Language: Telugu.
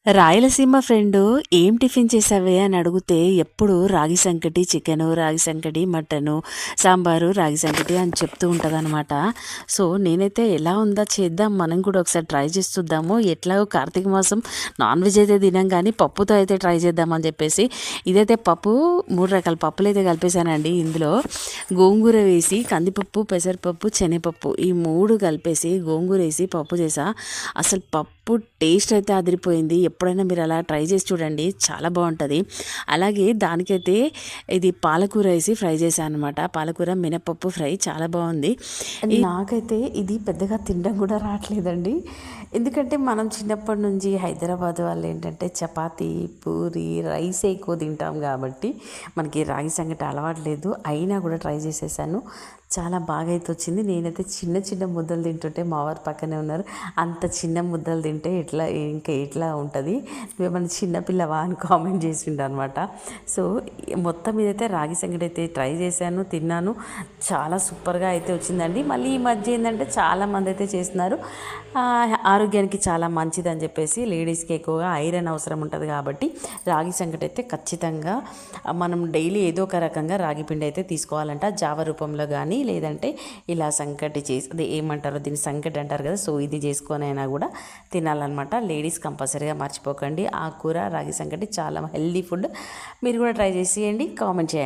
రాయలసీమ ఫ్రెండు ఏం టిఫిన్ చేసావే అని అడిగితే ఎప్పుడు రాగి సంకటి చికెను, రాగి సంకటి మటను, సాంబారు, రాగి సంకటి అని చెప్తూ ఉంటుందన్నమాట. సో నేనైతే ఎలా ఉందా చేద్దాం, మనం కూడా ఒకసారి ట్రై చేసి చూద్దాము. ఎట్లాగో కార్తీక మాసం నాన్ వెజ్ అయితే తినాం కానీ పప్పుతో అయితే ట్రై చేద్దామని చెప్పేసి ఇదైతే పప్పు 3 రకాల పప్పులు అయితే కలిపేశానండి. ఇందులో గోంగూర వేసి, కందిపప్పు, పెసరపప్పు, శనగపప్పు ఈ 3 కలిపేసి గోంగూర వేసి పప్పు చేసా. అసలు పప్పు టేస్ట్ అయితే అదిరిపోయింది. ఎప్పుడైనా మీరు అలా ట్రై చేసి చూడండి, చాలా బాగుంటుంది. అలాగే దానికైతే ఇది పాలకూర వేసి ఫ్రై చేశాను అనమాట. పాలకూర మినపప్పు ఫ్రై చాలా బాగుంది. నాకైతే ఇది పెద్దగా తినడం కూడా రావట్లేదండి. ఎందుకంటే మనం చిన్నప్పటి నుంచి హైదరాబాద్ వాళ్ళు ఏంటంటే చపాతీ, పూరి, రైసే ఎక్కువ తింటాం కాబట్టి మనకి రాగి సంగటి అలవాటు లేదు. అయినా కూడా ట్రై చేసేసాను. చాలా బాగా అయితే వచ్చింది. నేనైతే చిన్న చిన్న ముద్దలు తింటుంటే మా వారు పక్కనే ఉన్నారు. అంత చిన్న ముద్దలు తింటే ఎట్లా ఉంటుంది, నువ్వేమన్నా చిన్నపిల్లవా అని కామెంట్ చేసిండు అనమాట. సో మొత్తం మీదైతే రాగి సంగటి అయితే ట్రై చేశాను, తిన్నాను. చాలా సూపర్గా అయితే వచ్చిందండి. మళ్ళీ ఈ మధ్య ఏంటంటే చాలామంది అయితే చేస్తున్నారు, ఆరోగ్యానికి చాలా మంచిది అని చెప్పేసి. లేడీస్కి ఎక్కువగా ఐరన్ అవసరం ఉంటుంది కాబట్టి రాగి సంగటి అయితే ఖచ్చితంగా మనం డైలీ ఏదో ఒక రకంగా రాగి పిండి అయితే తీసుకోవాలంట. జావ రూపంలో కానీ లేదంటే ఇలా సంకటి చేసి, అది ఏమంటారో దీన్ని సంకటి అంటారు కదా, సో ఇది చేసుకొని అయినా కూడా తినాలన్నమాట. లేడీస్ కంపల్సరీగా మర్చిపోకండి. ఆకుకూర రాగి సంకటి చాలా హెల్దీ ఫుడ్. మీరు కూడా ట్రై చేసేయండి, కామెంట్ చేయండి.